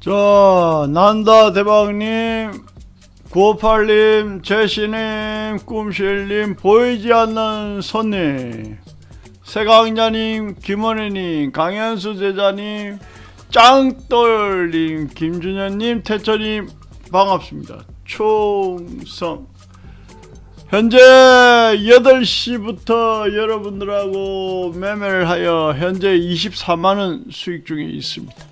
자, 난다 대박님, 958님, 제시님, 꿈실님, 보이지 않는 손님, 세강자님, 김원혜님, 강현수 제자님, 짱돌님, 김준현님, 태철님, 반갑습니다. 총성. 현재 8시부터 여러분들하고 매매를 하여 현재 24만원 수익 중에 있습니다.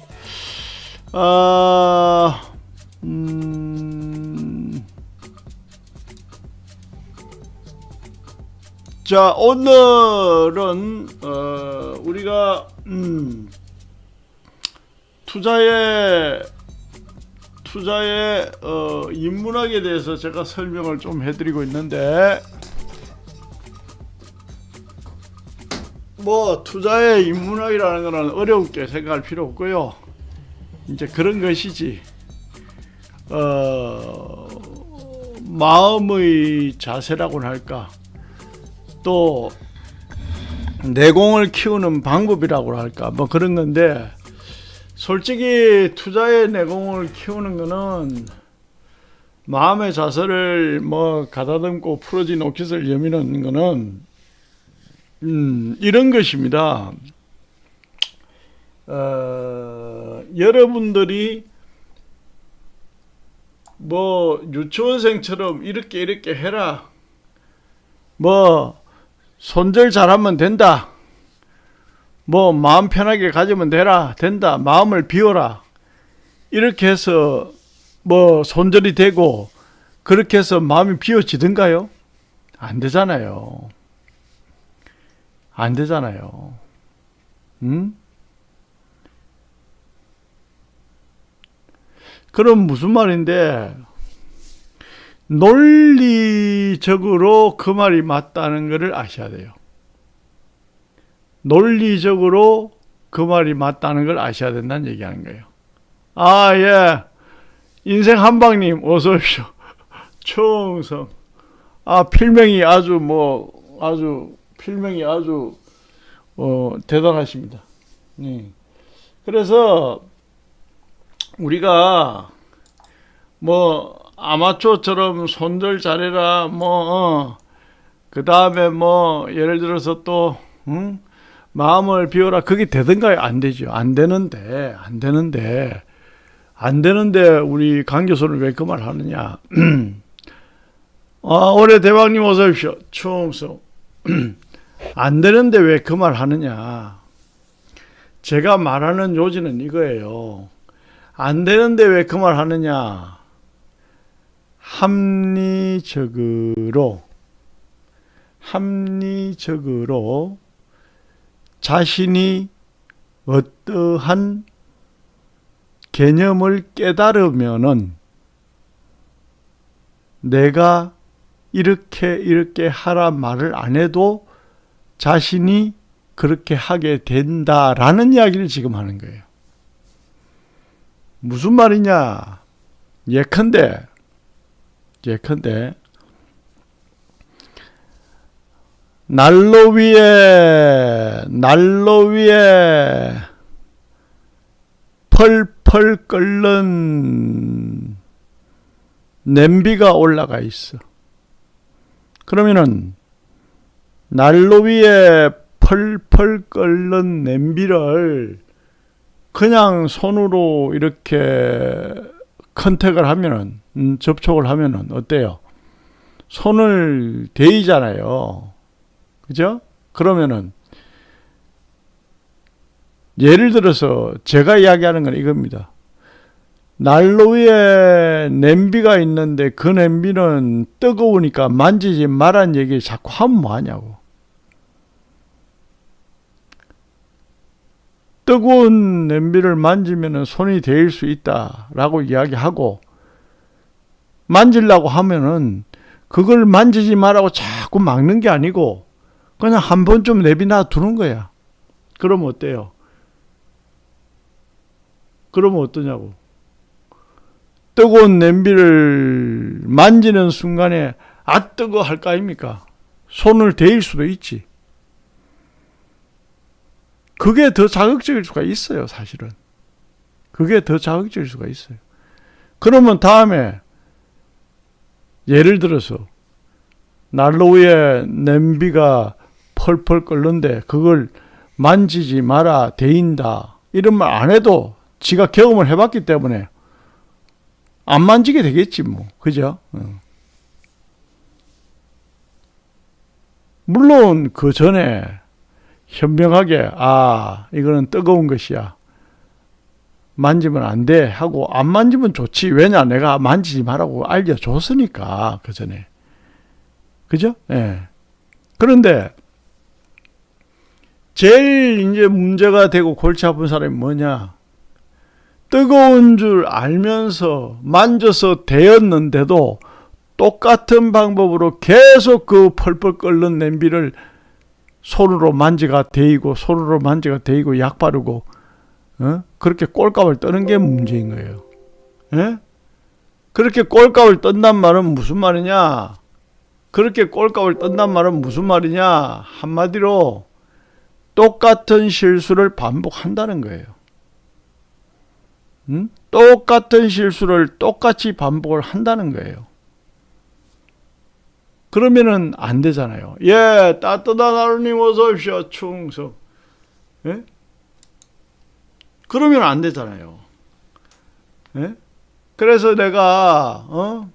자, 오늘은 우리가 투자의 인문학에 대해서 제가 설명을 좀 해드리고 있는데, 뭐 투자의 인문학이라는 거는 어렵게 생각할 필요 없고요. 이제 그런 것이지, 마음의 자세라고나 할까, 또 내공을 키우는 방법이라고 할까, 뭐 그런 건데, 솔직히 투자의 내공을 키우는 거는 마음의 자세를 뭐 가다듬고 풀어진 옷깃을 여미는 거는 이런 것입니다. 여러분들이 뭐 유치원생처럼 이렇게 해라, 뭐 손절 잘하면 된다, 뭐 마음 편하게 가지면 된다, 마음을 비워라, 이렇게 해서 뭐 손절이 되고 그렇게 해서 마음이 비워지던가요? 안 되잖아요. 안 되잖아요. 그럼 무슨 말인데, 논리적으로 그 말이 맞다는 것을 아셔야 돼요. 논리적으로 그 말이 맞다는 걸 아셔야 된다는 얘기하는 거예요. 아, 예. 인생 한방님, 어서 오십시오. 총성. 필명이 아주 대단하십니다. 네. 그래서 우리가 뭐 아마추어처럼 손절 잘해라, 그 다음에 뭐 예를 들어서 또 마음을 비워라, 그게 되던가요? 안 되죠. 안 되는데 우리 강 교수는 왜 그 말 하느냐? 올해 대박님 어서 오십시오. 총성. 안 되는데 왜 그 말 하느냐? 제가 말하는 요지는 이거예요. 안 되는데 왜 그 말 하느냐? 합리적으로 자신이 어떠한 개념을 깨달으면은 내가 이렇게 하라 말을 안 해도 자신이 그렇게 하게 된다라는 이야기를 지금 하는 거예요. 무슨 말이냐? 예컨대 난로 위에 펄펄 끓는 냄비가 올라가 있어. 그러면은 난로 위에 펄펄 끓는 냄비를 그냥 손으로 이렇게 컨택을 하면은, 접촉을 하면은 어때요? 손을 데이잖아요. 그죠? 그러면은 예를 들어서 제가 이야기하는 건 이겁니다. 난로 위에 냄비가 있는데 그 냄비는 뜨거우니까 만지지 말란 얘기 자꾸 하면 뭐하냐고. 뜨거운 냄비를 만지면 손이 데일 수 있다라고 이야기하고, 만지려고 하면은 그걸 만지지 말라고 자꾸 막는 게 아니고 그냥 한 번쯤 내비놔 두는 거야. 그러면 어때요? 그러면 어떠냐고. 뜨거운 냄비를 만지는 순간에 뜨거 할 거 아닙니까? 손을 데일 수도 있지. 그게 더 자극적일 수가 있어요, 사실은. 그게 더 자극적일 수가 있어요. 그러면 다음에 예를 들어서 난로 위에 냄비가 펄펄 끓는데 그걸 만지지 마라, 데인다 이런 말 안 해도 지가 경험을 해봤기 때문에 안 만지게 되겠지 뭐. 그죠? 물론 그 전에 현명하게 이거는 뜨거운 것이야, 만지면 안 돼 하고 안 만지면 좋지. 왜냐, 내가 만지지 말라고 알려줬으니까 그 전에. 그죠? 예. 그런데 제일 이제 문제가 되고 골치 아픈 사람이 뭐냐, 뜨거운 줄 알면서 만져서 데였는데도 똑같은 방법으로 계속 그 펄펄 끓는 냄비를 손으로 만지가 데이고 손으로 만지가 데이고 약 바르고 그렇게 꼴값을 떠는 게 문제인 거예요. 예? 그렇게 꼴값을 떤단 말은 무슨 말이냐? 그렇게 꼴값을 떤단 말은 무슨 말이냐? 한마디로 똑같은 실수를 반복한다는 거예요. 똑같은 실수를 똑같이 반복을 한다는 거예요. 그러면은 안 되잖아요. 예, 따뜻한 하루님 어서 오십시오. 충성. 예? 그러면 안 되잖아요. 예? 그래서 내가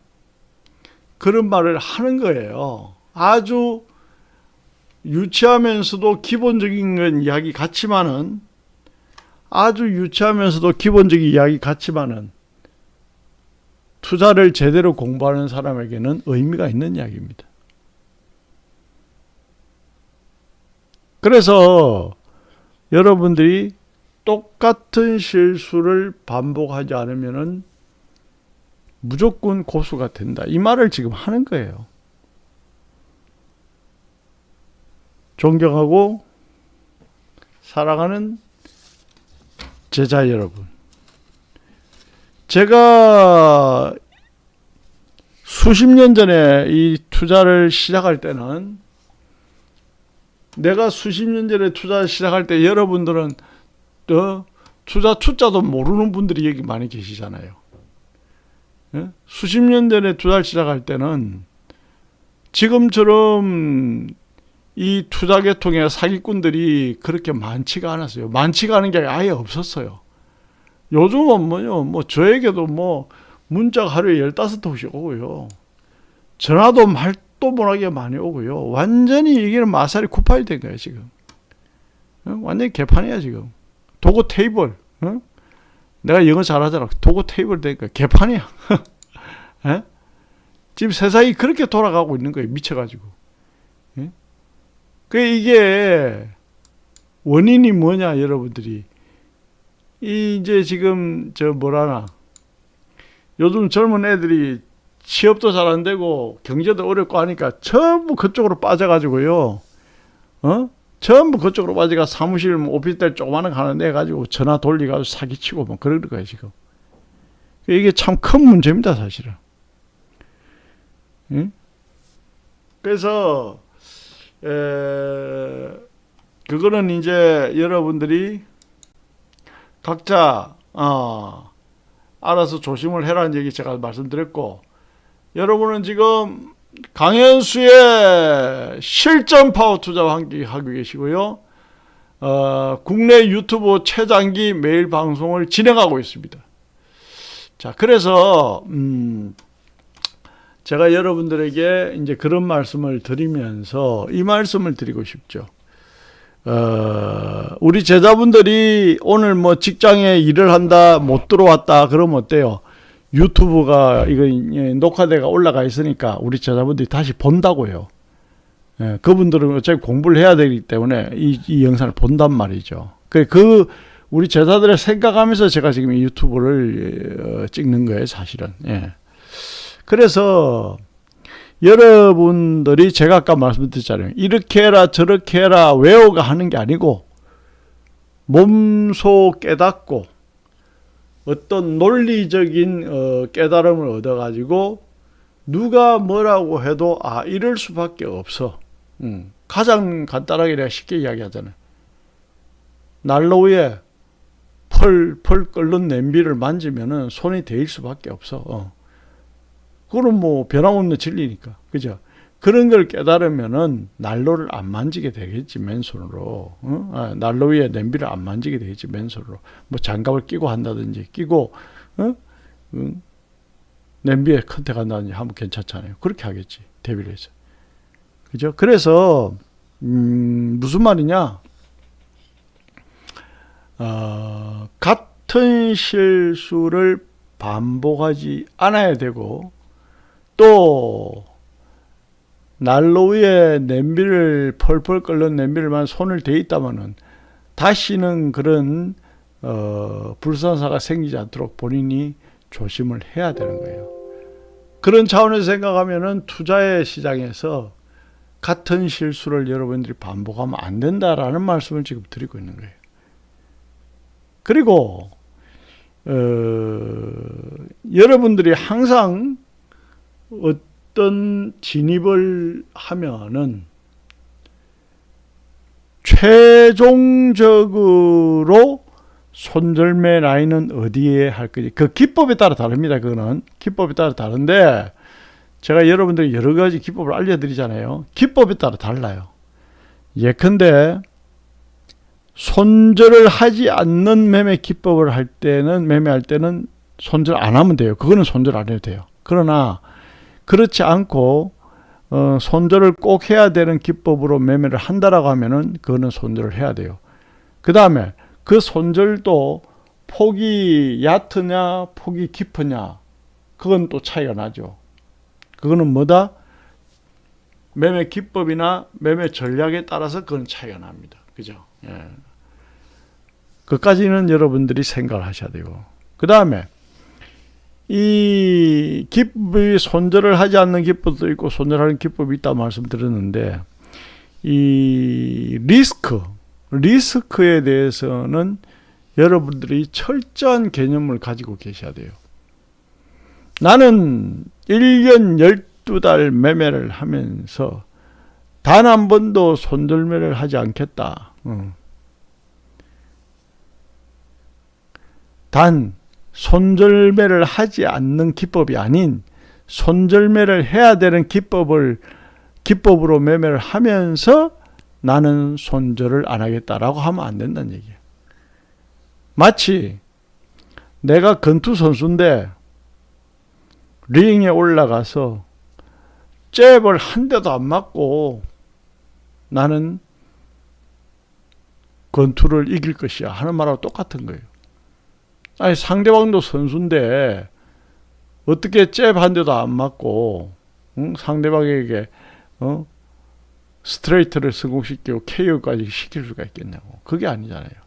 그런 말을 하는 거예요. 아주 유치하면서도 기본적인 건 이야기 같지만은, 아주 유치하면서도 기본적인 이야기 같지만은 투자를 제대로 공부하는 사람에게는 의미가 있는 이야기입니다. 그래서 여러분들이 똑같은 실수를 반복하지 않으면은 무조건 고수가 된다, 이 말을 지금 하는 거예요. 존경하고 사랑하는 제자 여러분, 제가 수십 년 전에 이 투자를 시작할 때는, 내가 수십 년 전에 투자를 시작할 때 여러분들은 투자도 모르는 분들이 여기 많이 계시잖아요. 예? 수십 년 전에 투자를 시작할 때는 지금처럼 이 투자 계통의 사기꾼들이 그렇게 많지가 않았어요. 많지가 않은 게 아예 없었어요. 요즘은 뭐 저에게도 뭐 문자가 하루에 15통씩 오고요. 전화도 말도 못하게 많이 오고요. 완전히 이게 마살이 쿠파이 된 거예요, 지금. 완전히 개판이야, 지금. 도구 테이블. 내가 영어 잘하잖아. 도구 테이블 되니까 개판이야. 지금 세상이 그렇게 돌아가고 있는 거예요, 미쳐가지고. 이게 원인이 뭐냐, 여러분들이. 이제 지금 요즘 젊은 애들이 취업도 잘 안 되고 경제도 어렵고 하니까 전부 그쪽으로 빠져가지고요. 전부 그쪽으로 빠져가 사무실 오피스텔 조그마한 거 하나 내가지고 전화 돌리가지고 사기치고 뭐 그러는 거예요, 지금. 이게 참 큰 문제입니다, 사실은. 그래서 그거는 이제 여러분들이 각자 알아서 조심을 해라는 얘기 제가 말씀드렸고, 여러분은 지금 강현수의 실전 파워 투자와 함께 하고 계시고요. 국내 유튜브 최장기 매일 방송을 진행하고 있습니다. 자, 그래서 제가 여러분들에게 이제 그런 말씀을 드리면서 이 말씀을 드리고 싶죠. 우리 제자분들이 오늘 뭐 직장에 일을 한다, 못 들어왔다, 그러면 어때요? 유튜브가 이거 녹화대가 올라가 있으니까 우리 제자분들이 다시 본다고요. 예, 그분들은 어차피 공부를 해야 되기 때문에 이 영상을 본단 말이죠. 우리 제자들의 생각하면서 제가 지금 이 유튜브를 찍는 거예요, 사실은. 예. 그래서 여러분들이 제가 아까 말씀드렸잖아요. 이렇게 해라 저렇게 해라 외워가 하는 게 아니고 몸소 깨닫고 어떤 논리적인 깨달음을 얻어가지고 누가 뭐라고 해도 이럴 수밖에 없어. 가장 간단하게 내가 쉽게 이야기하잖아요. 난로 위에 펄펄 끓는 냄비를 만지면은 손이 데일 수밖에 없어. 그건 뭐 변함없는 진리니까. 그죠? 그런 걸 깨달으면은 난로를 안 만지게 되겠지, 맨손으로. 난로 위에 냄비를 안 만지게 되겠지, 맨손으로. 뭐 장갑을 끼고 한다든지, 끼고, 냄비에 컨택한다든지 하면 괜찮잖아요. 그렇게 하겠지, 대비를 해서. 그죠? 그래서, 무슨 말이냐? 같은 실수를 반복하지 않아야 되고, 또, 난로 위에 냄비를 펄펄 끓는 냄비를만 손을 대 있다면은 다시는 그런 불상사가 생기지 않도록 본인이 조심을 해야 되는 거예요. 그런 차원에서 생각하면은 투자의 시장에서 같은 실수를 여러분들이 반복하면 안 된다라는 말씀을 지금 드리고 있는 거예요. 그리고 여러분들이 항상 어떤 진입을 하면은 최종적으로 손절매 라인은 어디에 할 거지? 그 기법에 따라 다릅니다. 그거는 기법에 따라 다른데 제가 여러분들이 여러 가지 기법을 알려드리잖아요. 기법에 따라 달라요. 예컨대 손절을 하지 않는 매매 기법을 할 때는 매매할 때는 손절 안 하면 돼요. 그거는 손절 안 해도 돼요. 그러나 그렇지 않고 손절을 꼭 해야 되는 기법으로 매매를 한다라고 하면은 그거는 손절을 해야 돼요. 그 다음에 그 손절도 폭이 얕으냐 폭이 깊으냐 그건 또 차이가 나죠. 그거는 뭐다? 매매 기법이나 매매 전략에 따라서 그건 차이가 납니다. 그죠? 예. 그까지는 여러분들이 생각을 하셔야 되고, 그 다음에 이 기법이 손절을 하지 않는 기법도 있고 손절하는 기법이 있다고 말씀드렸는데, 이 리스크에 대해서는 여러분들이 철저한 개념을 가지고 계셔야 돼요. 나는 1년 12달 매매를 하면서 단 한 번도 손절매를 하지 않겠다. 단 손절매를 하지 않는 기법이 아닌 손절매를 해야 되는 기법으로 매매를 하면서 나는 손절을 안 하겠다라고 하면 안 된다는 얘기예요. 마치 내가 권투 선수인데 링에 올라가서 잽을 한 대도 안 맞고 나는 권투를 이길 것이야 하는 말하고 똑같은 거예요. 아니 상대방도 선수인데 어떻게 잽 한 대도 안 맞고 상대방에게 스트레이트를 성공시키고 KO까지 시킬 수가 있겠냐고. 그게 아니잖아요.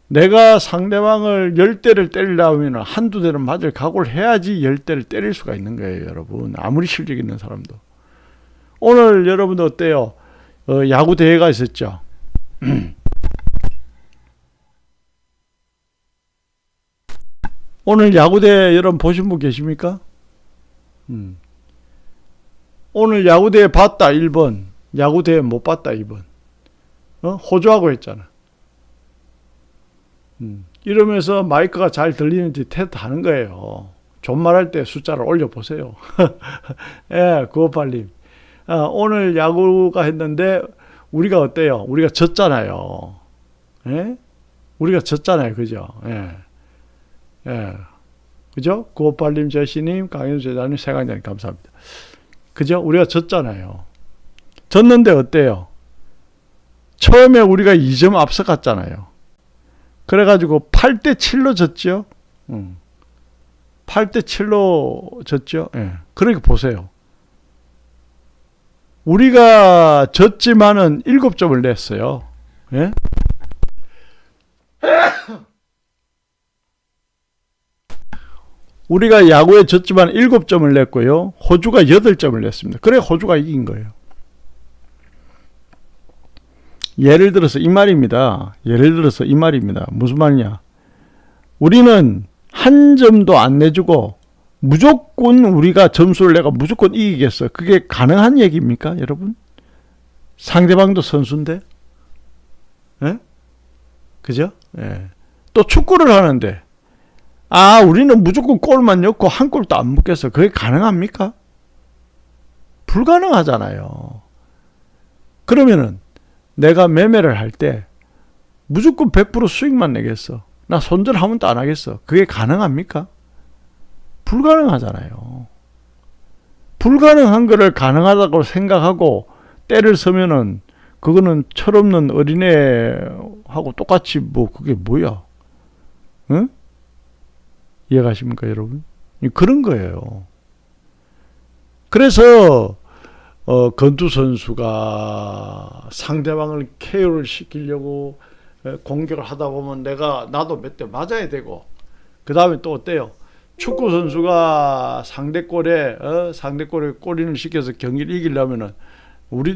내가 상대방을 10대를 때리려면 한두 대는 맞을 각오를 해야지 10대를 때릴 수가 있는 거예요, 여러분. 아무리 실력 있는 사람도. 오늘 여러분들 어때요? 야구 대회가 있었죠. 오늘 야구대회 여러분 보신 분 계십니까? 오늘 야구대회 봤다 1번, 야구대회 못 봤다 2번. 호주하고 했잖아. 이러면서 마이크가 잘 들리는지 테스트 하는 거예요. 존말할 때 숫자를 올려보세요. 예, 구호팔님. 오늘 야구가 했는데 우리가 어때요? 우리가 졌잖아요. 예? 우리가 졌잖아요. 그죠? 예. 예. 그죠? 구호팔님, 제시님, 강현수 제자님, 세강자님 감사합니다. 그죠? 우리가 졌잖아요. 졌는데 어때요? 처음에 우리가 2점 앞서갔잖아요. 그래가지고 8대7로 졌죠? 8대7로 졌죠? 예. 그러니까 보세요. 우리가 졌지만은 7점을 냈어요. 예? 우리가 야구에 졌지만 7점을 냈고요. 호주가 8점을 냈습니다. 그래 호주가 이긴 거예요. 예를 들어서 이 말입니다. 무슨 말이냐. 우리는 한 점도 안 내주고 무조건 우리가 점수를 내가 무조건 이기겠어. 그게 가능한 얘기입니까, 여러분? 상대방도 선수인데? 예? 그죠? 예. 또 축구를 하는데, 우리는 무조건 골만 넣고 한 골도 안 먹겠어. 그게 가능합니까? 불가능하잖아요. 그러면은 내가 매매를 할 때 무조건 100% 수익만 내겠어. 나 손절 한 번도 안 하겠어. 그게 가능합니까? 불가능하잖아요. 불가능한 거를 가능하다고 생각하고 때를 서면은 그거는 철없는 어린애하고 똑같이 그게 뭐야? 응? 이해가십니까, 여러분? 그런 거예요. 그래서 건투 선수가 상대방을 KO를 시키려고 공격을 하다 보면 나도 몇 대 맞아야 되고, 그 다음에 또 어때요? 축구 선수가 상대골에 골인을 시켜서 경기를 이기려면은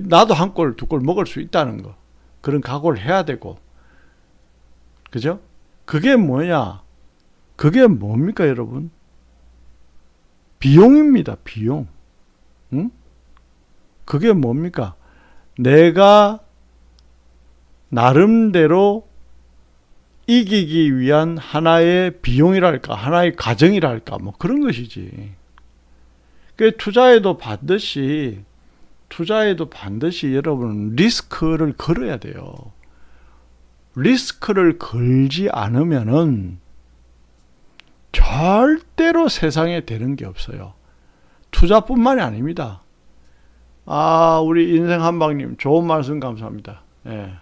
나도 한 골, 두 골 먹을 수 있다는 거, 그런 각오를 해야 되고, 그죠? 그게 뭐냐? 그게 뭡니까, 여러분? 비용입니다, 비용. 응? 그게 뭡니까? 내가 나름대로 이기기 위한 하나의 비용이랄까, 하나의 과정이랄까, 그런 것이지. 그 투자에도 반드시 여러분 리스크를 걸어야 돼요. 리스크를 걸지 않으면은 절대로 세상에 되는 게 없어요. 투자뿐만이 아닙니다. 우리 인생 한방님 좋은 말씀 감사합니다. 예,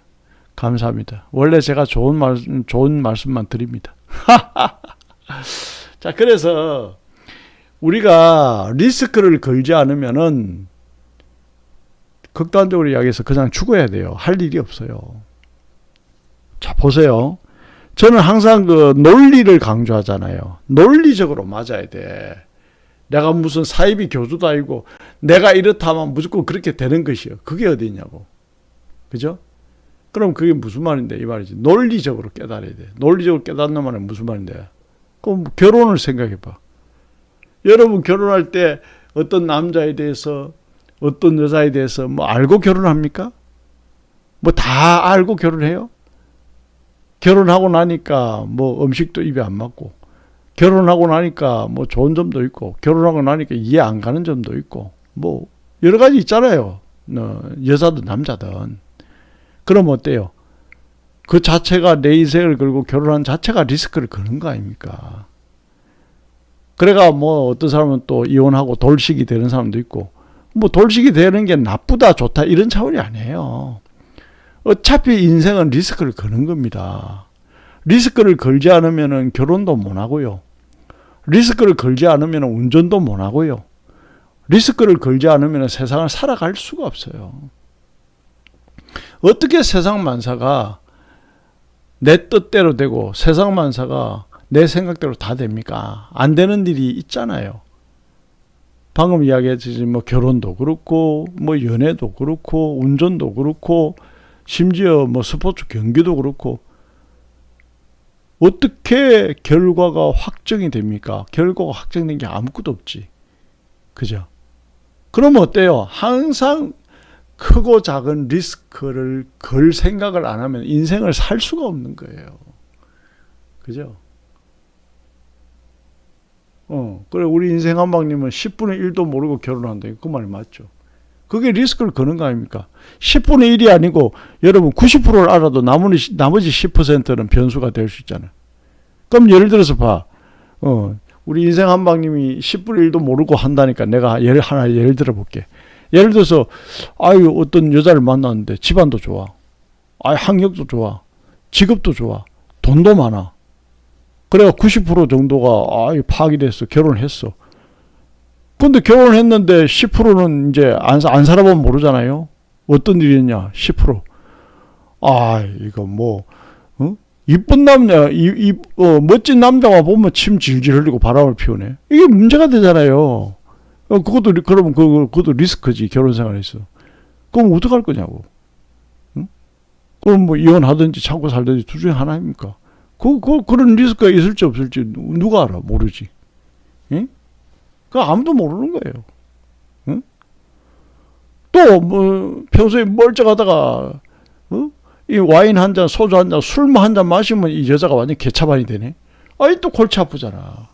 감사합니다. 원래 제가 좋은 말씀만 드립니다. 자, 그래서 우리가 리스크를 걸지 않으면은 극단적으로 이야기해서 그냥 죽어야 돼요. 할 일이 없어요. 자, 보세요. 저는 항상 그 논리를 강조하잖아요. 논리적으로 맞아야 돼. 내가 무슨 사이비 교주도 아니고 내가 이렇다면 무조건 그렇게 되는 것이요. 그게 어디 있냐고. 그죠? 그럼 그게 무슨 말인데 이 말이지. 논리적으로 깨달아야 돼. 논리적으로 깨닫는 말은 무슨 말인데. 그럼 결혼을 생각해 봐. 여러분 결혼할 때 어떤 남자에 대해서 어떤 여자에 대해서 알고 결혼합니까? 다 알고 결혼해요? 결혼하고 나니까 음식도 입에 안 맞고, 결혼하고 나니까 좋은 점도 있고, 결혼하고 나니까 이해 안 가는 점도 있고, 여러 가지 있잖아요. 여자든 남자든. 그럼 어때요? 그 자체가 내 인생을 걸고 결혼한 자체가 리스크를 거는 거 아닙니까? 그래가 어떤 사람은 또 이혼하고 돌식이 되는 사람도 있고, 돌식이 되는 게 나쁘다 좋다 이런 차원이 아니에요. 어차피 인생은 리스크를 거는 겁니다. 리스크를 걸지 않으면 결혼도 못 하고요. 리스크를 걸지 않으면 운전도 못 하고요. 리스크를 걸지 않으면 세상을 살아갈 수가 없어요. 어떻게 세상 만사가 내 뜻대로 되고 세상 만사가 내 생각대로 다 됩니까? 안 되는 일이 있잖아요. 방금 이야기했듯이 결혼도 그렇고 연애도 그렇고 운전도 그렇고 심지어 스포츠 경기도 그렇고 어떻게 결과가 확정이 됩니까? 결과가 확정된 게 아무것도 없지. 그죠? 그러면 어때요? 항상 크고 작은 리스크를 걸 생각을 안 하면 인생을 살 수가 없는 거예요. 그죠? 그래, 우리 인생 한방님은 10분의 1도 모르고 결혼한다. 그 말이 맞죠. 그게 리스크를 거는 거 아닙니까? 10분의 1이 아니고 여러분 90%를 알아도 나머지 10%는 변수가 될 수 있잖아요. 그럼 예를 들어서 봐. 우리 인생 한방님이 10분의 1도 모르고 한다니까 내가 예를 들어 볼게. 예를 들어서 어떤 여자를 만났는데 집안도 좋아. 학력도 좋아. 직업도 좋아. 돈도 많아. 그래가 90% 정도가 파악이 됐어. 결혼을 했어. 근데 결혼을 했는데 10%는 이제 안 살아보면 모르잖아요. 어떤 일이었냐? 10%. 이거 이쁜 남자, 멋진 남자가 보면 침 질질 흘리고 바람을 피우네. 이게 문제가 되잖아요. 그러면 그것도 리스크지, 결혼 생활에서. 그럼 어떡할 거냐고. 응? 그럼 이혼하든지 참고 살든지 둘 중에 하나입니까? 그런 리스크가 있을지 없을지 누가 알아? 모르지. 응? 아무도 모르는 거예요. 응? 또 평소에 멀쩡하다가 이 와인 한 잔, 소주 한 잔, 술 한 잔 마시면 이 여자가 완전 개차반이 되네. 아이 또 골치 아프잖아.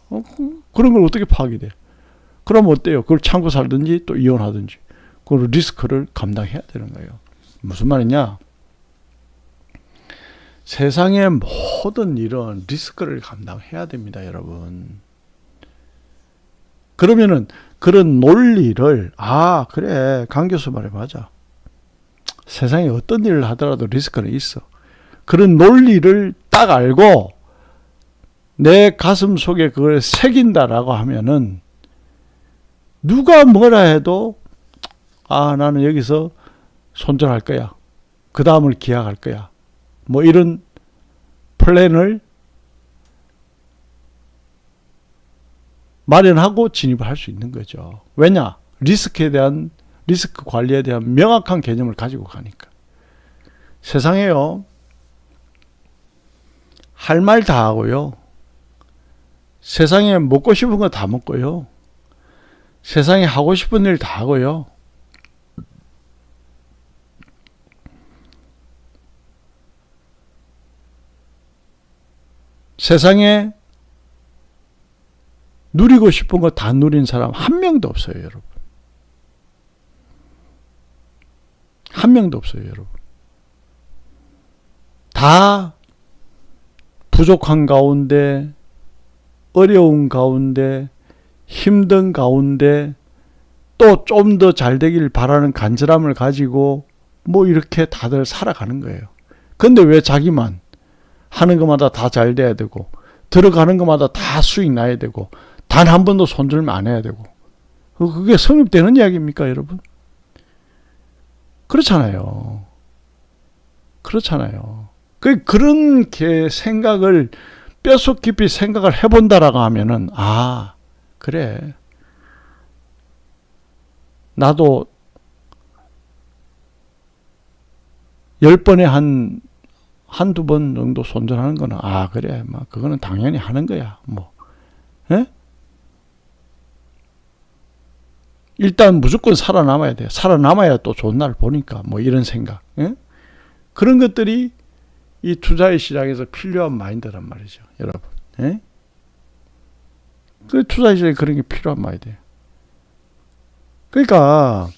그런 걸 어떻게 파악이 돼? 그럼 어때요? 그걸 참고 살든지 또 이혼하든지 그 리스크를 감당해야 되는 거예요. 무슨 말이냐? 세상의 모든 일은 리스크를 감당해야 됩니다, 여러분. 그러면은 그런 논리를 그래, 강 교수 말이 맞아. 세상에 어떤 일을 하더라도 리스크는 있어. 그런 논리를 딱 알고 내 가슴 속에 그걸 새긴다라고 하면은 누가 뭐라 해도 나는 여기서 손절할 거야. 그 다음을 기약할 거야. 뭐 이런 플랜을 마련하고 진입을 할 수 있는 거죠. 왜냐? 리스크 관리에 대한 명확한 개념을 가지고 가니까. 세상에요, 할 말 다 하고요. 세상에 먹고 싶은 거 다 먹고요. 세상에 하고 싶은 일 다 하고요. 세상에 누리고 싶은 거 다 누린 사람 한 명도 없어요, 여러분. 한 명도 없어요, 여러분. 다 부족한 가운데, 어려운 가운데, 힘든 가운데, 또 좀 더 잘 되길 바라는 간절함을 가지고 뭐 이렇게 다들 살아가는 거예요. 근데 왜 자기만 하는 것마다 다 잘 돼야 되고, 들어가는 것마다 다 수익 나야 되고, 단 한 번도 손절만 안 해야 되고, 그게 성립되는 이야기입니까, 여러분? 그렇잖아요. 그렇잖아요. 그런 생각을 뼛속 깊이 생각을 해본다라고 하면은 그래, 나도 10번에 한두 번 정도 손절하는 거는 그래, 뭐 그거는 당연히 하는 거야. 뭐 일단 무조건 살아남아야 돼. 살아남아야 또 좋은 날 보니까 뭐 이런 생각. 그런 것들이 이 투자의 시장에서 필요한 마인드란 말이죠, 여러분. 그 투자의 시장에 그런 게 필요한 마인드예요. 그러니까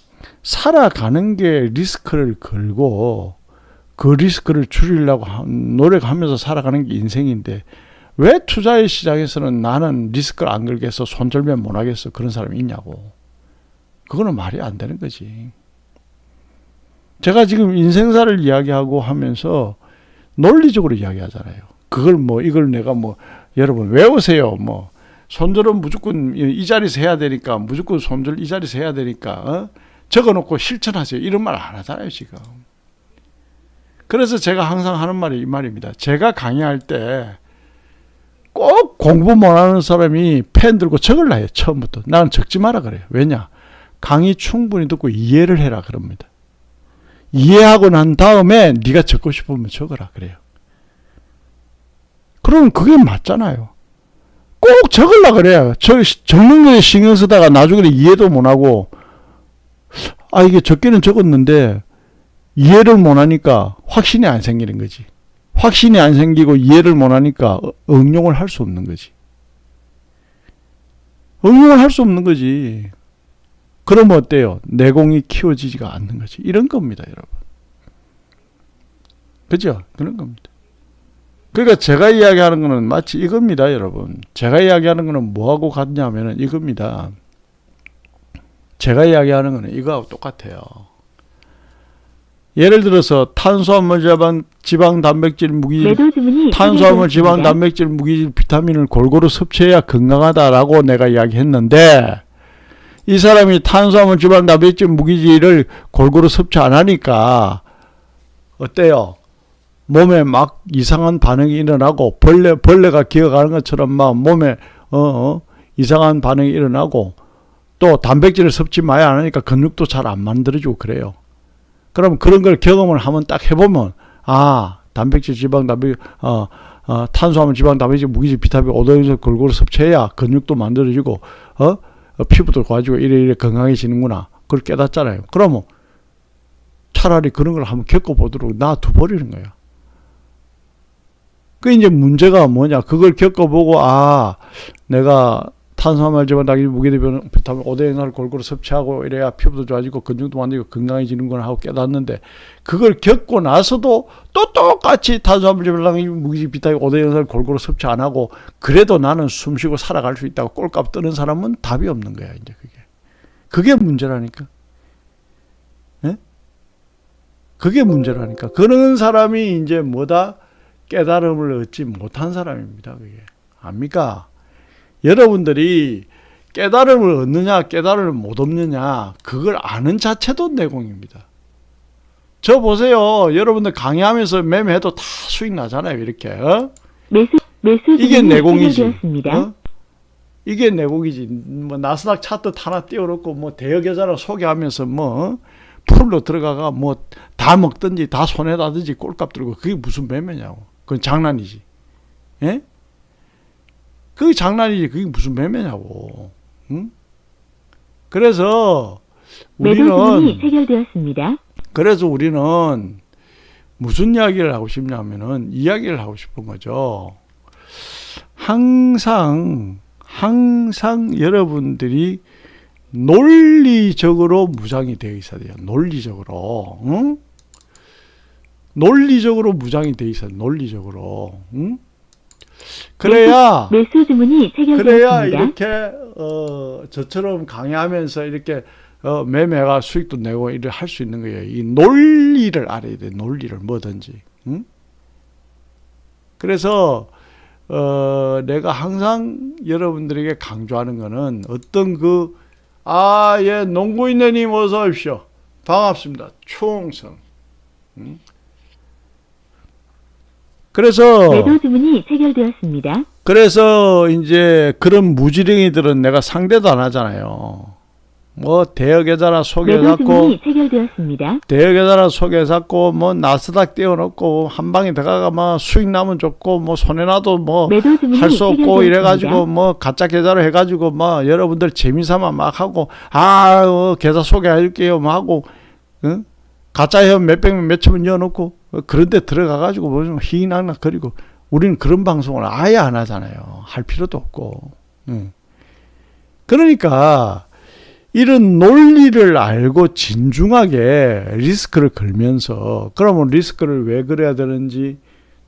살아가는 게 리스크를 걸고 그 리스크를 줄이려고 노력하면서 살아가는 게 인생인데, 왜 투자의 시장에서는 나는 리스크를 안 걸겠어, 손절면 못 하겠어, 그런 사람이 있냐고. 그거는 말이 안 되는 거지. 제가 지금 인생사를 이야기하고 하면서 논리적으로 이야기하잖아요. 이걸 내가 여러분 외우세요. 손절은 무조건 이 자리에서 해야 되니까, 무조건 손절 이 자리에서 해야 되니까, 적어놓고 실천하세요. 이런 말 안 하잖아요, 지금. 그래서 제가 항상 하는 말이 이 말입니다. 제가 강의할 때 꼭 공부 못하는 사람이 펜 들고 적으려 해요, 처음부터. 나는 적지 마라 그래요. 왜냐? 강의 충분히 듣고 이해를 해라 그럽니다. 이해하고 난 다음에 네가 적고 싶으면 적어라 그래요. 그러면 그게 맞잖아요. 꼭 적으려 그래요. 적는 거에 신경 쓰다가 나중에 이해도 못하고, 이게 적기는 적었는데 이해를 못하니까 확신이 안 생기는 거지. 확신이 안 생기고 이해를 못하니까 응용을 할 수 없는 거지. 응용을 할 수 없는 거지. 그러면 어때요? 내공이 키워지지가 않는 거지. 이런 겁니다, 여러분. 그죠? 그런 겁니다. 그러니까 제가 이야기하는 거는 마치 이겁니다, 여러분. 제가 이야기하는 거는 뭐하고 같냐면은 이겁니다. 제가 이야기하는 거는 이거하고 똑같아요. 예를 들어서 탄수화물, 지방, 단백질, 무기질, 탄수화물, 지방, 단백질, 무기질, 비타민을 골고루 섭취해야 건강하다라고 내가 이야기했는데, 이 사람이 탄수화물, 지방, 단백질, 무기질을 골고루 섭취 안 하니까 어때요? 몸에 막 이상한 반응이 일어나고, 벌레가 기어가는 것처럼 막 몸에 이상한 반응이 일어나고, 또 단백질을 섭취 많이 안 하니까 근육도 잘 안 만들어지고 그래요. 그럼 그런 걸 경험을 한번 딱 해보면, 단백질, 지방, 탄수화물, 지방, 단백질, 무기질, 비타민, 오동에서 골고루 섭취해야 근육도 만들어지고, 피부도 좋아지고 이래 건강해지는구나. 그걸 깨닫잖아요. 그러면 차라리 그런 걸 한번 겪어보도록 놔둬버리는 거야. 그 이제 문제가 뭐냐? 그걸 겪어보고 내가 탄수화물 당이 무게대변 비타민 5대1을 골고루 섭취하고 이래야 피부도 좋아지고 근육도 만들고 건강해지는구나 하고 깨닫는데 그걸 겪고 나서도 또 똑같이 탄수화물 당이 무게 비타민 5대1을 골고루 섭취 안 하고 그래도 나는 숨쉬고 살아갈 수 있다고 꼴값 뜨는 사람은 답이 없는 거야. 이제 그게 문제라니까. 예? 그게 문제라니까. 그런 사람이 이제 뭐다? 깨달음을 얻지 못한 사람입니다. 그게. 압니까? 여러분들이 깨달음을 얻느냐 깨달음을 못 얻느냐 그걸 아는 자체도 내공입니다. 저 보세요. 여러분들 강의하면서 매매해도 다 수익 나잖아요. 이렇게. 매수 이게 내공이지. 이게 내공이지. 뭐 나스닥 차트 하나 띄워놓고 뭐 대여계좌를 소개하면서 뭐 풀로 들어가가 뭐 다 먹든지 다 손해다든지 꼴값 들고 그게 무슨 매매냐고. 그건 장난이지. 예? 그게 장난이지. 그게 무슨 매매냐고. 응? 그래서 우리는 체결되었습니다. 그래서 우리는 무슨 이야기를 하고 싶냐면은 이야기를 하고 싶은 거죠. 항상 여러분들이 논리적으로 무장이 되어 있어야 돼요. 논리적으로. 응? 논리적으로 무장이 되어 있어요. 논리적으로. 응? 그래야 매수 주문이 체결되었습니다. 그래야 이렇게 저처럼 강의하면서 이렇게 매매가 수익도 내고 이렇게 할 수 있는 거예요. 이 논리를 알아야 돼. 논리를 뭐든지. 응? 그래서 내가 항상 여러분들에게 강조하는 거는 어떤 예, 농구인네님 어서 오십시오. 반갑습니다. 충성. 응? 그래서 매도 주문이 체결되었습니다. 그래서 이제 그런 무지랭이들은 내가 상대도 안 하잖아요. 뭐 대여계좌나 소개해갖고 대여계좌나 소개해갖고 뭐 나스닥 띄워놓고 한 방에 들어가가 뭐 수익 나면 좋고 뭐 손해나도 뭐 할 수 없고 이래가지고 뭐 가짜 계좌로 해가지고 뭐 여러분들 재미삼아 막 하고 계좌 소개해줄게요 뭐 하고 응? 가짜 회원 몇백명 몇천원 넣어놓고 그런데 들어가가지고 뭐 좀 희낙낙거리고 우리는 그런 방송을 아예 안 하잖아요. 할 필요도 없고. 그러니까 이런 논리를 알고 진중하게 리스크를 걸면서 그러면 리스크를 왜 그래야 되는지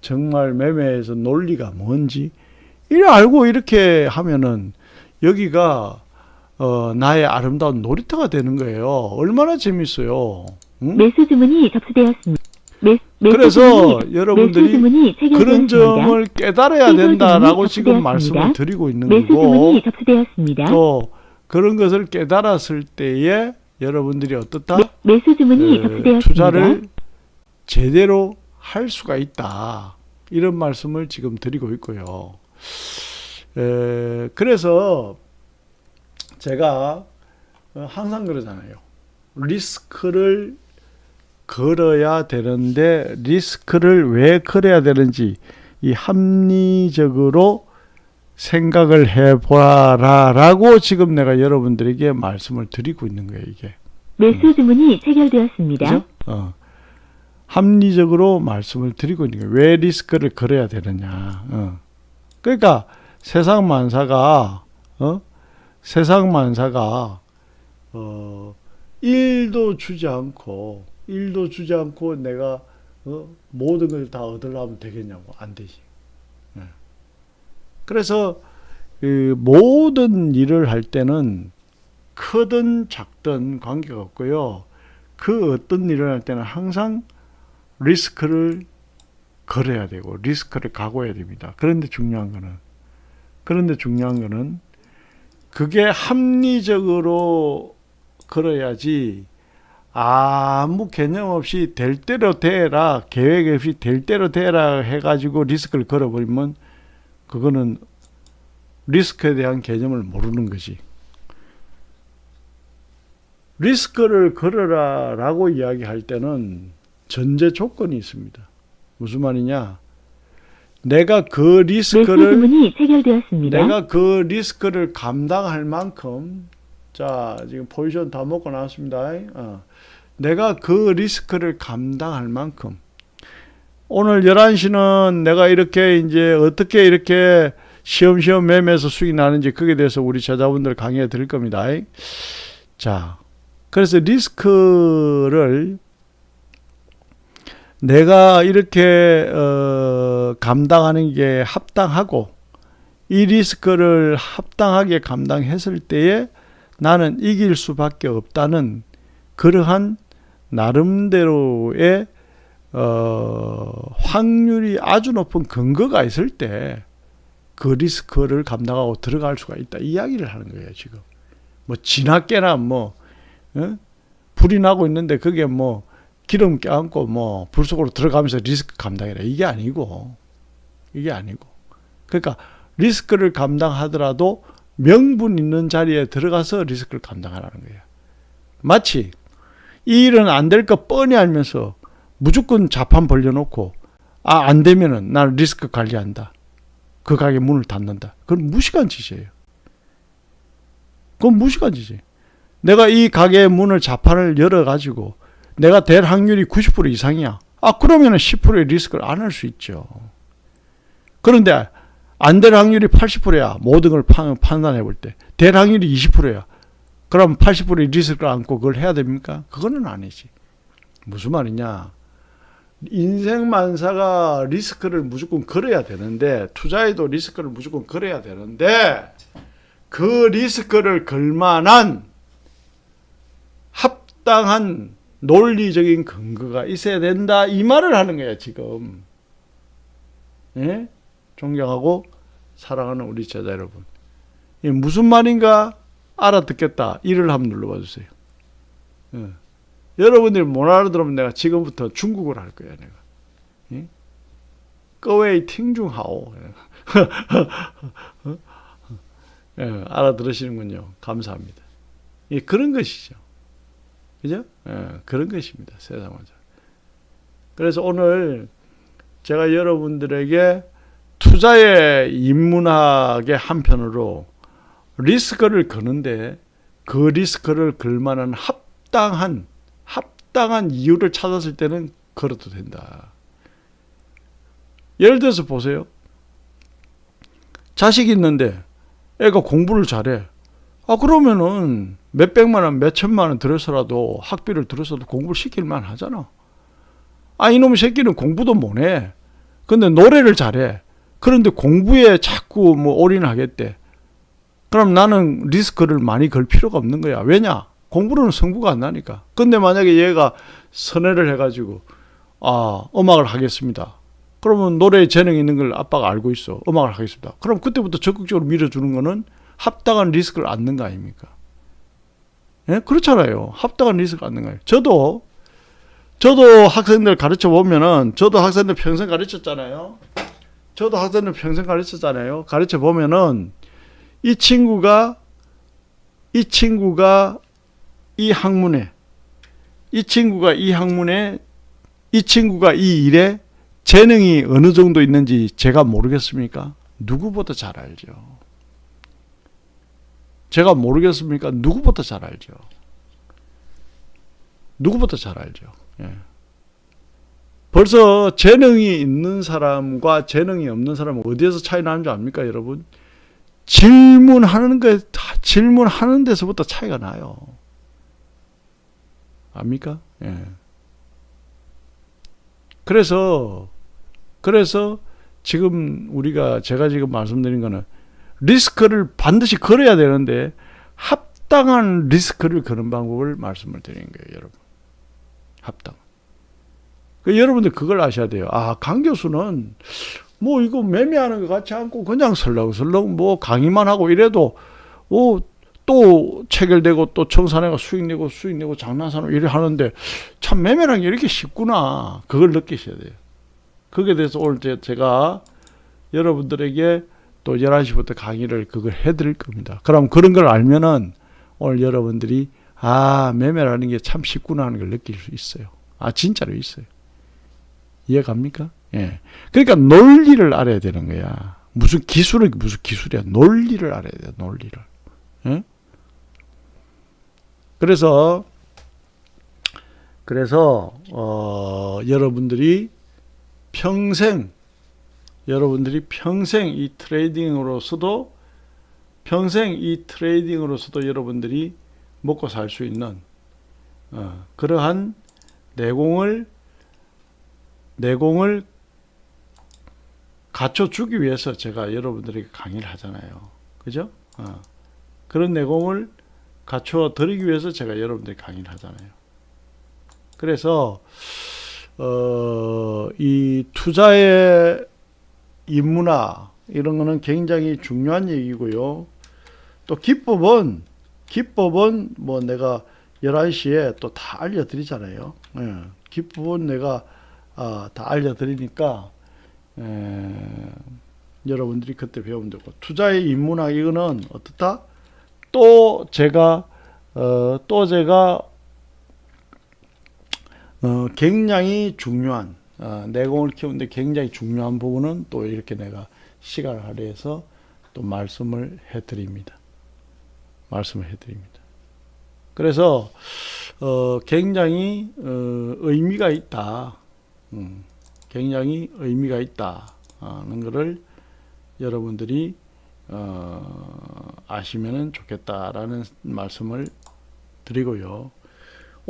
정말 매매에서 논리가 뭔지 이래 알고 이렇게 하면은 여기가 나의 아름다운 놀이터가 되는 거예요. 얼마나 재밌어요. 응? 매수 주문이 접수되었습니다. 그래서 여러분들이 그런 점을 깨달아야 된다라고 지금 말씀을 드리고 있는 거고 또 그런 것을 깨달았을 때에 여러분들이 어떻다? 매수 주문이 접수되었습니다. 투자를 제대로 할 수가 있다. 이런 말씀을 지금 드리고 있고요. 그래서 제가 항상 그러잖아요. 리스크를 걸어야 되는데 리스크를 왜 걸어야 되는지 이 합리적으로 생각을 해보라라고 지금 내가 여러분들에게 말씀을 드리고 있는 거예요. 이게 매수 주문이 체결되었습니다. 그죠? 합리적으로 말씀을 드리고 있는 거예요. 왜 리스크를 걸어야 되느냐. 그러니까 세상 만사가 일도 주지 않고 내가 모든 걸 다 얻으려면 되겠냐고. 안 되지. 그래서 모든 일을 할 때는 크든 작든 관계가 없고요. 그 어떤 일을 할 때는 항상 리스크를 걸어야 되고 리스크를 각오해야 됩니다. 그런데 중요한 거는 그게 합리적으로 걸어야지 아무 개념 없이 될 대로 되라, 계획 없이 될 대로 되라 해가지고 리스크를 걸어버리면 그거는 리스크에 대한 개념을 모르는 거지. 리스크를 걸어라 라고 이야기할 때는 전제 조건이 있습니다. 무슨 말이냐? 내가 그 리스크를 감당할 만큼 자, 지금 포지션 다 먹고 나왔습니다. 내가 그 리스크를 감당할 만큼 오늘 11시는 내가 이렇게 이제 어떻게 이렇게 시험시험 매매해서 수익이 나는지 그게 대해서 우리 제자분들 강의해 드릴 겁니다. 자, 그래서 리스크를 내가 이렇게 감당하는 게 합당하고 이 리스크를 합당하게 감당했을 때에 나는 이길 수밖에 없다는 그러한 나름대로의 확률이 아주 높은 근거가 있을 때 그 리스크를 감당하고 들어갈 수가 있다. 이 이야기를 하는 거예요, 지금. 뭐 지나깨나 불이 나고 있는데 그게 뭐 기름 껴안고 뭐 불 속으로 들어가면서 리스크 감당해라. 이게 아니고. 그러니까 리스크를 감당하더라도 명분 있는 자리에 들어가서 리스크를 감당하라는 거예요. 마치 이 일은 안 될 거 뻔히 알면서 무조건 자판 벌려놓고 안 되면은 나는 리스크 관리한다. 그 가게 문을 닫는다. 그건 무식한 짓이에요. 내가 이 가게의 문을 자판을 열어가지고 내가 될 확률이 90% 이상이야. 그러면은 10%의 리스크를 안 할 수 있죠. 그런데 안 될 확률이 80%야. 모든 걸 판단해 볼 때. 될 확률이 20%야. 그럼 80%의 리스크를 안고 그걸 해야 됩니까? 그거는 아니지. 무슨 말이냐. 인생만사가 리스크를 무조건 걸어야 되는데 투자에도 리스크를 무조건 걸어야 되는데 그 리스크를 걸만한 합당한 논리적인 근거가 있어야 된다 이 말을 하는 거야 지금. 예? 존경하고 사랑하는 우리 제자 여러분, 이게 무슨 말인가 알아듣겠다 이를 한번 눌러봐 주세요. 예. 여러분들이 못 알아들으면 내가 지금부터 중국어를 할 거야 내가. 예? 各位听众好. 예, 알아들으시는군요. 감사합니다. 예, 그런 것이죠. 그죠? 예, 그런 것입니다. 세상은. 그래서 오늘 제가 여러분들에게 투자에 입문하게 한편으로 리스크를 거는데 그 리스크를 걸 만한 합당한 이유를 찾았을 때는 걸어도 된다. 예를 들어서 보세요. 자식이 있는데 애가 공부를 잘해. 그러면은 몇백만 원, 몇천만 원 들여서라도 학비를 들여서도 공부를 시킬만 하잖아. 이놈의 새끼는 공부도 못해. 근데 노래를 잘해. 그런데 공부에 자꾸 올인하겠대. 그럼 나는 리스크를 많이 걸 필요가 없는 거야. 왜냐? 공부로는 승부가 안 나니까. 근데 만약에 얘가 선회를 해가지고 음악을 하겠습니다. 그러면 노래에 재능이 있는 걸 아빠가 알고 있어. 음악을 하겠습니다. 그럼 그때부터 적극적으로 밀어주는 거는 합당한 리스크를 안는 거 아닙니까? 예? 그렇잖아요. 합당한 리스크를 안는 거예요. 저도 학생들 가르쳐 보면은 저도 학생들 평생 가르쳤잖아요. 가르쳐 보면은 이 친구가 이 학문에 이 친구가 이 일에 재능이 어느 정도 있는지 제가 모르겠습니까? 누구보다 잘 알죠. 제가 모르겠습니까? 누구보다 잘 알죠. 예. 벌써 재능이 있는 사람과 재능이 없는 사람은 어디에서 차이 나는 줄 압니까, 여러분? 질문하는 데서부터 차이가 나요. 압니까? 예. 그래서 지금 제가 지금 말씀드린 거는 리스크를 반드시 걸어야 되는데 합당한 리스크를 거는 방법을 말씀을 드리는 거예요, 여러분. 합당. 여러분들 그걸 아셔야 돼요. 강 교수는 이거 매매하는 것 같지 않고 그냥 설렁설렁 강의만 하고 이래도 또 체결되고 또 청산회가 수익 내고 장난사는 이래 하는데 참 매매라는 게 이렇게 쉽구나. 그걸 느끼셔야 돼요. 거기에 대해서 오늘 제가 여러분들에게 또 11시부터 강의를 그걸 해드릴 겁니다. 그럼 그런 걸 알면은 오늘 여러분들이 매매라는 게 참 쉽구나 하는 걸 느낄 수 있어요. 진짜로 있어요. 이해 갑니까? 예. 그러니까 논리를 알아야 되는 거야. 무슨 기술이야. 논리를 알아야 돼요. 논리를. 예? 그래서 그래서 여러분들이 평생 이 트레이딩으로서도 여러분들이 먹고 살 수 있는 그러한 내공을 갖춰주기 위해서 제가 여러분들에게 강의를 하잖아요. 그죠? 그런 내공을 갖춰 드리기 위해서 제가 여러분들에게 강의를 하잖아요. 그래서 이 투자의 인문화 이런 거는 굉장히 중요한 얘기고요. 또 기법은 뭐 내가 11시에 또 다 알려드리잖아요. 기법은 내가 다 알려드리니까 여러분들이 그때 배우면 되고, 투자의 인문학 이거는 어떻다? 또 제가 굉장히 중요한 내공을 키우는데 굉장히 중요한 부분은 또 이렇게 내가 시간을 할애해서 또 말씀을 해드립니다. 그래서 굉장히 의미가 있다. 굉장히 의미가 있다는 것을 여러분들이 아시면 좋겠다라는 말씀을 드리고요.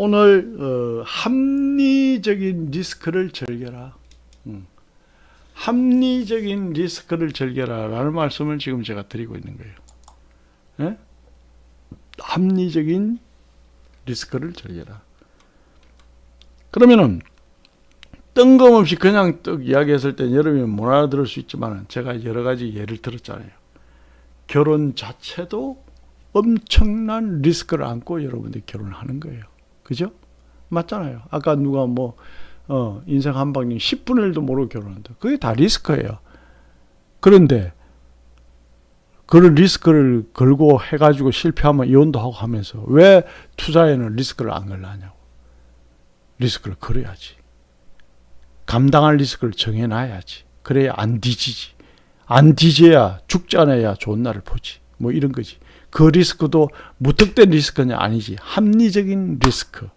오늘 합리적인 리스크를 즐겨라. 합리적인 리스크를 즐겨라 라는 말씀을 지금 제가 드리고 있는 거예요. 예? 합리적인 리스크를 즐겨라. 그러면은 뜬금없이 그냥 떡 이야기했을 때 여러분이 못 알아들을 수 있지만 제가 여러 가지 예를 들었잖아요. 결혼 자체도 엄청난 리스크를 안고 여러분들이 결혼을 하는 거예요. 그죠? 맞잖아요. 아까 누가 인생 한방님 10분의 1도 모르고 결혼한다. 그게 다 리스크예요. 그런데 그런 리스크를 걸고 해가지고 실패하면 이혼도 하고 하면서 왜 투자에는 리스크를 안 걸라냐고. 리스크를 걸어야지. 감당할 리스크를 정해놔야지. 그래야 안 뒤지지. 안 뒤져야 죽지 않아야 좋은 날을 보지. 뭐 이런 거지. 그 리스크도 무턱대는 리스크는 아니지. 합리적인 리스크.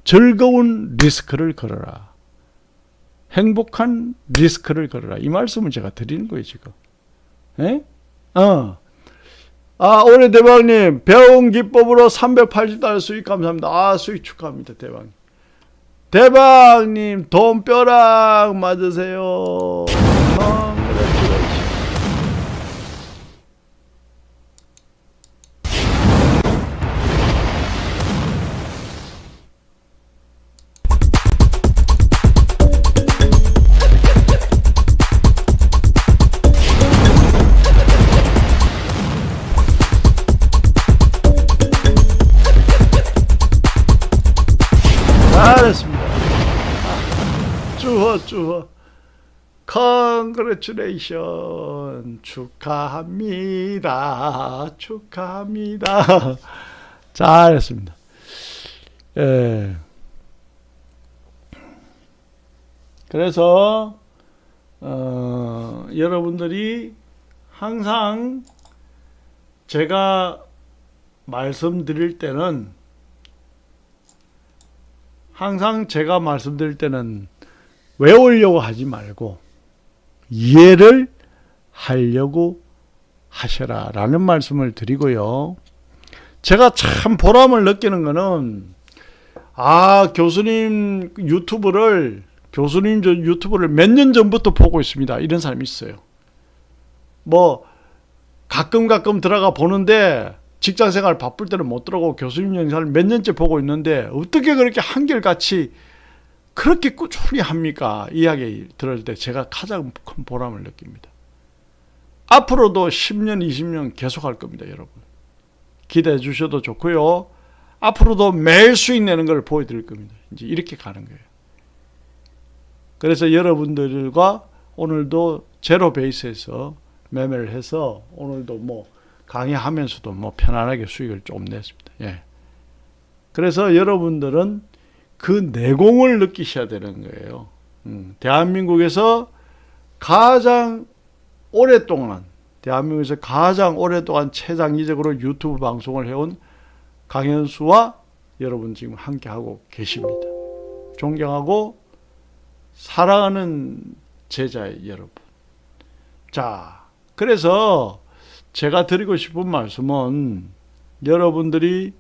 즐거운 리스크를 걸어라. 행복한 리스크를 걸어라. 이 말씀을 제가 드리는 거예요, 지금. 예? 올해 대박님, 배운 기법으로 380달러 수익 감사합니다. 수익 축하합니다, 대박님. 대박님, 돈벼락 맞으세요. 잘했습니다. 쭈허. Congratulation. 축하합니다. 잘했습니다. 그래서 여러분들이 항상 제가 말씀드릴 때는 외우려고 하지 말고 이해를 하려고 하셔라 라는 말씀을 드리고요. 제가 참 보람을 느끼는 거는 교수님 유튜브를 몇 년 전부터 보고 있습니다. 이런 사람이 있어요. 뭐 가끔 들어가 보는데 직장생활 바쁠 때는 못 들어가고 교수님 영상을 몇 년째 보고 있는데 어떻게 그렇게 한결같이 그렇게 꾸준히 합니까? 이야기 들을 때 제가 가장 큰 보람을 느낍니다. 앞으로도 10년, 20년 계속 할 겁니다, 여러분. 기대해 주셔도 좋고요. 앞으로도 매일 수익 내는 걸 보여드릴 겁니다. 이제 이렇게 가는 거예요. 그래서 여러분들과 오늘도 제로 베이스에서 매매를 해서 오늘도 뭐 강의하면서도 뭐 편안하게 수익을 좀 냈습니다. 예. 그래서 여러분들은 그 내공을 느끼셔야 되는 거예요. 대한민국에서 가장 오랫동안 최장기적으로 유튜브 방송을 해온 강현수와 여러분 지금 함께하고 계십니다. 존경하고 사랑하는 제자의 여러분. 자, 그래서 제가 드리고 싶은 말씀은 여러분들이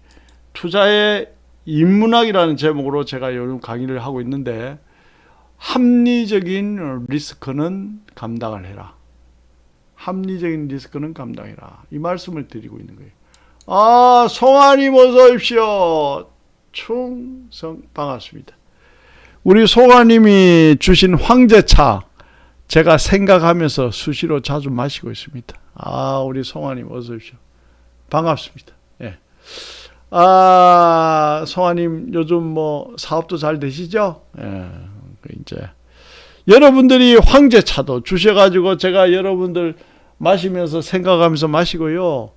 투자의 인문학이라는 제목으로 제가 요즘 강의를 하고 있는데 합리적인 리스크는 감당을 해라. 합리적인 리스크는 감당해라. 이 말씀을 드리고 있는 거예요. 아, 송아님 어서 오십시오. 충성 반갑습니다. 우리 송아님이 주신 황제차 제가 생각하면서 수시로 자주 마시고 있습니다. 아, 우리 송아님 어서 오십시오. 반갑습니다. 예. 아, 송아님 요즘 뭐 사업도 잘 되시죠? 예. 이제 여러분들이 황제차도 주셔가지고 제가 여러분들 마시면서 생각하면서 마시고요.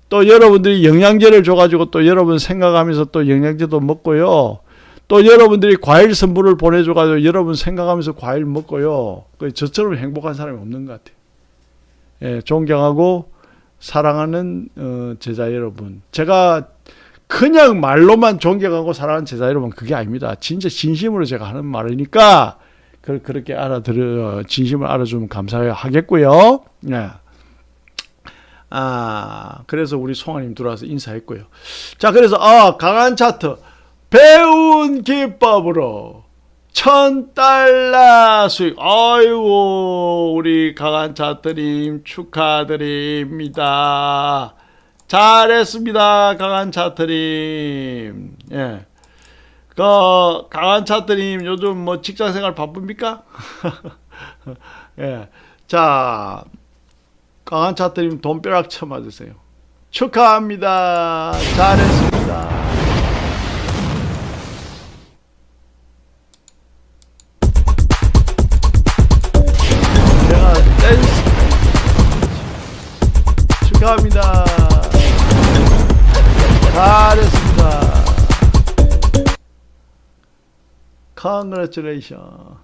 또 여러분들이 영양제를 줘가지고 또 여러분 생각하면서 또 영양제도 먹고요. 또 여러분들이 과일 선물을 보내줘가지고 여러분 생각하면서 과일 먹고요. 저처럼 행복한 사람이 없는 것 같아요. 예, 존경하고 사랑하는 제자 여러분. 제가 그냥 말로만 존경하고 사랑하는 제자 여러분 그게 아닙니다. 진짜 진심으로 제가 하는 말이니까 그렇게 진심을 알아주면 감사하겠고요. 예. 아, 그래서 우리 송아님 들어와서 인사했고요. 자, 그래서 강한 차트 배운 기법으로 $1,000 수익. 아이고, 우리 강한 차트님 축하드립니다. 잘했습니다, 강한 차트님. 예. 강한 차트님 요즘 뭐 직장생활 바쁩니까? 예. 자, 강한 차트님 돈벼락 쳐맞으세요. 축하합니다. 잘했습니다. 제가 댄스 축하합니다. 잘했습니다. Congratulations.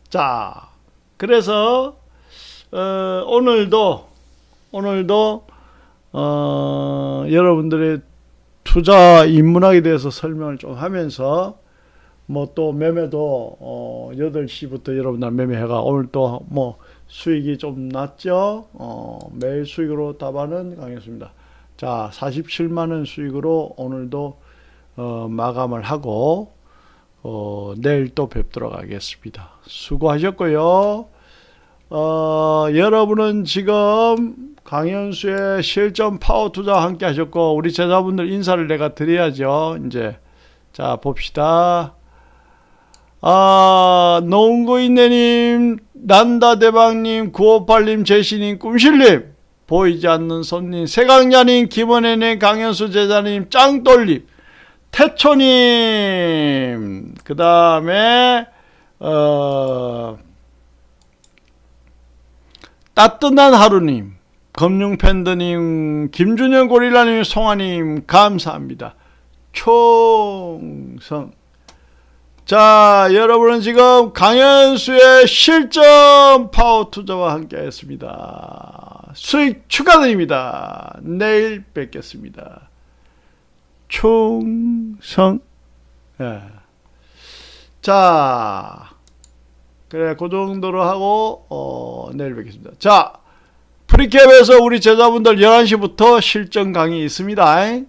자, 그래서 오늘도 여러분들의 투자 인문학에 대해서 설명을 좀 하면서 뭐 또 매매도 8시부터 여러분들 매매해가 오늘 또 뭐 수익이 좀 났죠. 매일 수익으로 답하는 강의였습니다. 자, 47만 원 수익으로 오늘도 마감을 하고 내일 또 뵙도록 하겠습니다. 수고하셨고요. 여러분은 지금 강현수의 실전 파워 투자와 함께 하셨고 우리 제자분들 인사를 내가 드려야죠. 이제 자 봅시다. 노은고인네님, 난다대방님, 958님, 제시님, 꿈실님, 보이지 않는 손님, 세강자님, 김원혜님, 강현수 제자님, 짱돌님, 태초님, 그 다음에 따뜻한 하루님, 검룡팬더님, 김준영 고릴라님, 송아님 감사합니다. 총성. 자, 여러분은 지금 강현수의 실전 파워 투자와 함께 했습니다. 수익 축하드립니다. 내일 뵙겠습니다. 충성. 예. 자, 그래, 그 정도로 하고, 내일 뵙겠습니다. 자, 프리캡에서 우리 제자분들 11시부터 실전 강의 있습니다. 예,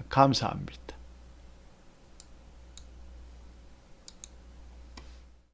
감사합니다.